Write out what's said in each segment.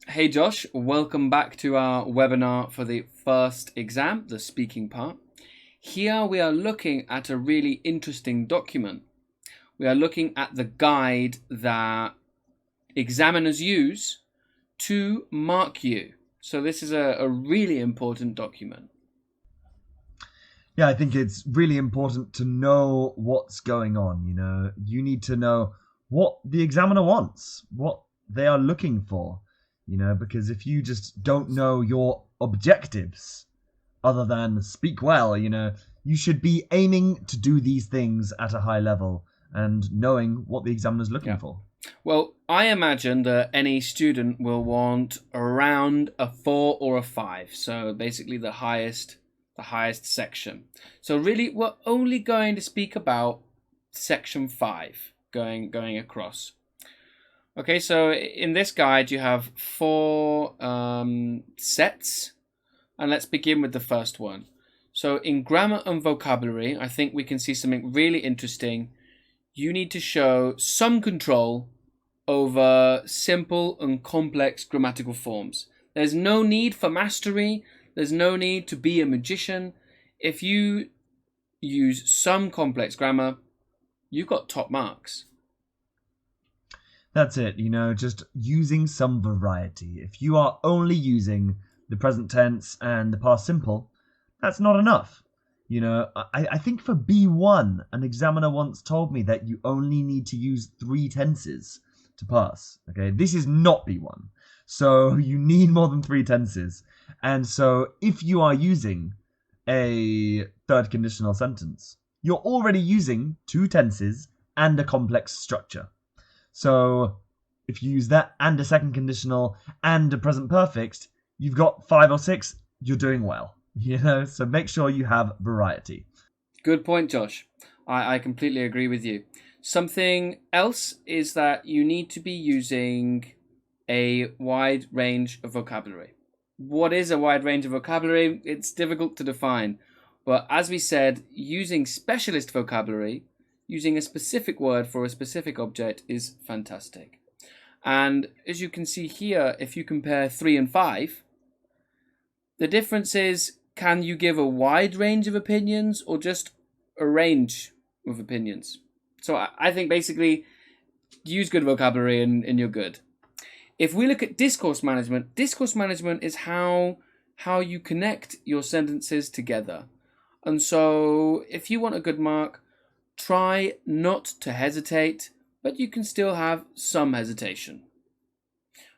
Hey Josh, welcome back to our webinar for the first exam, the speaking part. Here we are looking at a really interesting document. We are looking at the guide that examiners use to mark you. So this is a really important document. Yeah, I think it's really important to know what's going on. You need to know what the examiner wants, what they are looking for, because if you just don't know your objectives other than speak well, you should be aiming to do these things at a high level and knowing what the examiner's looking Yeah. for. Well, I imagine that any student will want around a 4 or a 5. So basically the highest section. So really we're only going to speak about section 5 going across. Okay, so in this guide you have 4 sets, and let's begin with the first one. So in grammar and vocabulary, I think we can see something really interesting. You need to show some control over simple and complex grammatical forms. There's no need for mastery. There's no need to be a magician. If you use some complex grammar, you've got top marks. That's it, just using some variety. If you are only using the present tense and the past simple, that's not enough. I think for B1, an examiner once told me that you only need to use 3 tenses to pass. Okay, this is not B1. So you need more than 3 tenses. And so if you are using a third conditional sentence, you're already using 2 tenses and a complex structure. So if you use that and a second conditional and a present perfect, you've got 5 or 6, you're doing well. So make sure you have variety. Good point, Josh. I completely agree with you. Something else is that you need to be using a wide range of vocabulary. What is a wide range of vocabulary? It's difficult to define. But as we said, using specialist vocabulary, using a specific word for a specific object is fantastic. And as you can see here, if you compare 3 and 5, the difference is, can you give a wide range of opinions or just a range of opinions? So I think basically use good vocabulary and you're good. If we look at discourse management is how you connect your sentences together. And so if you want a good mark, try not to hesitate, but you can still have some hesitation.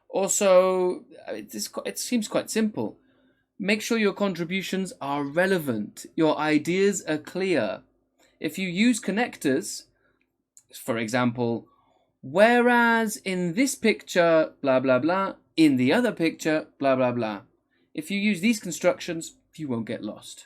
Also, it seems quite simple. Make sure your contributions are relevant, your ideas are clear. If you use connectors, for example, whereas in this picture, blah, blah, blah, in the other picture, blah, blah, blah. If you use these constructions, you won't get lost.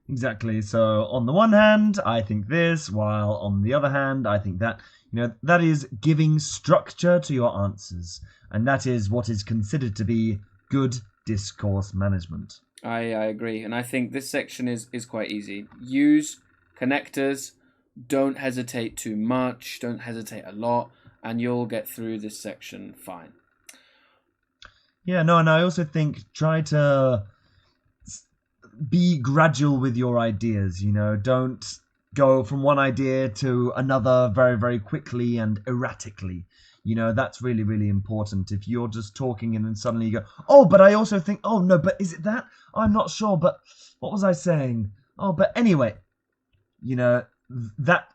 Exactly. So on the one hand, I think this, while on the other hand, I think that. That is giving structure to your answers. And that is what is considered to be good discourse management. I agree. And I think this section is quite easy. Use connectors. Don't hesitate too much. Don't hesitate a lot. And you'll get through this section fine. Yeah, no, and I also think try to be gradual with your ideas. Don't go from one idea to another very, very quickly and erratically. That's really, really important. If you're just talking and then suddenly you go, oh, but I also think, oh, no, but is it that? I'm not sure, but what was I saying? Oh, but anyway, that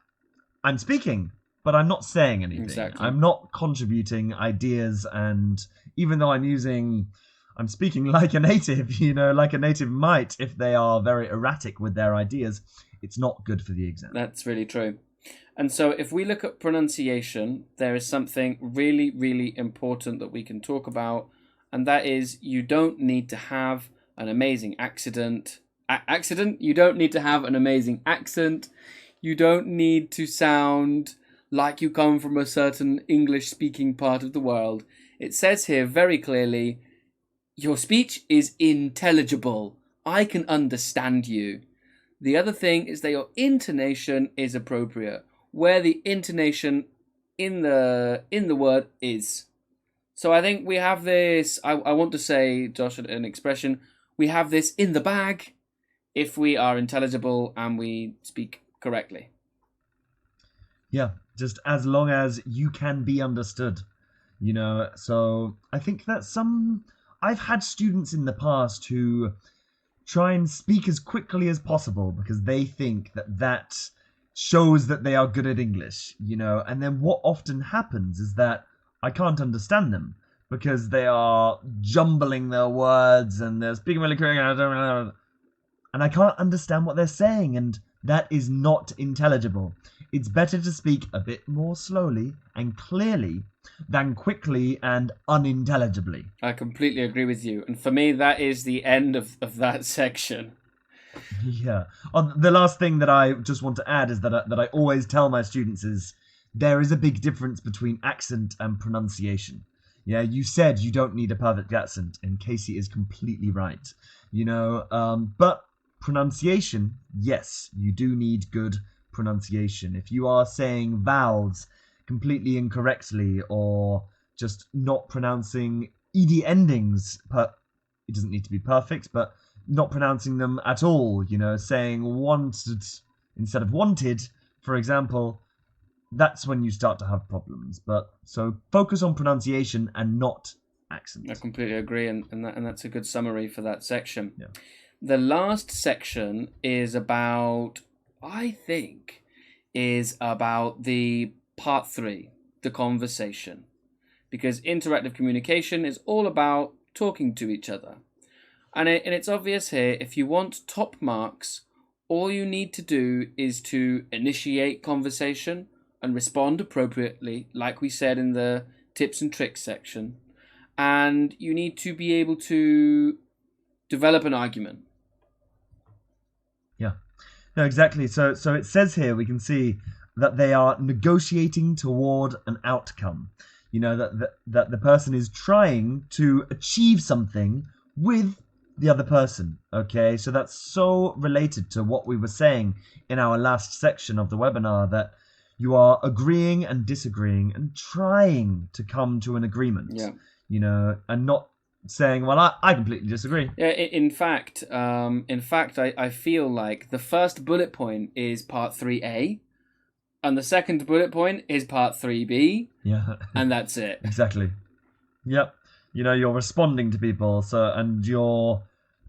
I'm speaking, but I'm not saying anything. Exactly. I'm not contributing ideas, and even though I'm speaking like a native, like a native might, if they are very erratic with their ideas, it's not good for the exam. That's really true. And so if we look at pronunciation, there is something really, really important that we can talk about, and that is you don't need to have an amazing accent. You don't need to have an amazing accent. You don't need to sound like you come from a certain English-speaking part of the world. It says here very clearly, your speech is intelligible. I can understand you. The other thing is that your intonation is appropriate, where the intonation in the word is. So I think we have this, I want to say, Josh, an expression, we have this in the bag if we are intelligible and we speak correctly. Yeah, just as long as you can be understood, So I think that I've had students in the past who try and speak as quickly as possible because they think that shows that they are good at English. And then what often happens is that I can't understand them because they are jumbling their words and they're speaking really quick and I can't understand what they're saying, and that is not intelligible. It's better to speak a bit more slowly and clearly than quickly and unintelligibly. I completely agree with you. And for me, that is the end of that section. Yeah. The last thing that I just want to add is that I always tell my students is there is a big difference between accent and pronunciation. Yeah, you said you don't need a perfect accent, and Casey is completely right. But pronunciation, yes, you do need good pronunciation. If you are saying vowels completely incorrectly or just not pronouncing ed endings, it doesn't need to be perfect, but not pronouncing them at all, saying wanted instead of wanted, for example, that's when you start to have problems. But so focus on pronunciation and not accent. I completely agree, and that's a good summary for that section. Yeah. The last section is about, I think, the part 3, the conversation. Because interactive communication is all about talking to each other. And it's obvious here, if you want top marks, all you need to do is to initiate conversation and respond appropriately, like we said in the tips and tricks section. And you need to be able to develop an argument. Yeah. No, exactly. So it says here we can see that they are negotiating toward an outcome. That the person is trying to achieve something with the other person. Okay, so that's so related to what we were saying in our last section of the webinar, that you are agreeing and disagreeing and trying to come to an agreement. Yeah. And not saying, well, I completely disagree. Yeah, in fact, I feel like the first bullet point is part 3A, and the second bullet point is part 3B. Yeah. And that's it. Exactly. Yep. You're responding to people, and you're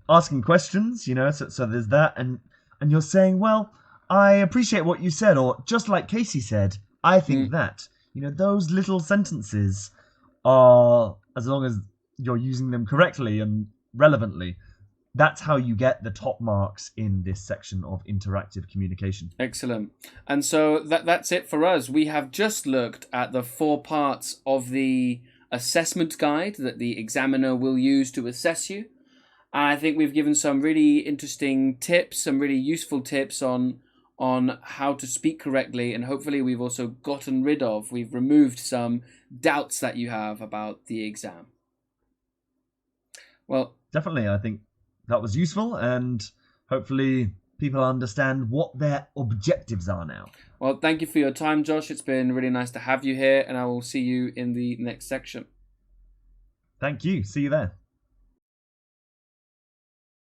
asking questions, so there's that, and you're saying, well, I appreciate what you said, or just like Casey said, I think that. Those little sentences are, as long as you're using them correctly and relevantly, that's how you get the top marks in this section of interactive communication. Excellent. And so that's it for us. We have just looked at the 4 parts of the assessment guide that the examiner will use to assess you. And I think we've given some really interesting tips, some really useful tips on how to speak correctly, and hopefully we've removed some doubts that you have about the exam. Well, definitely, I think that was useful, and hopefully people understand what their objectives are now. Well, thank you for your time, Josh. It's been really nice to have you here, and I will see you in the next section. Thank you. See you there.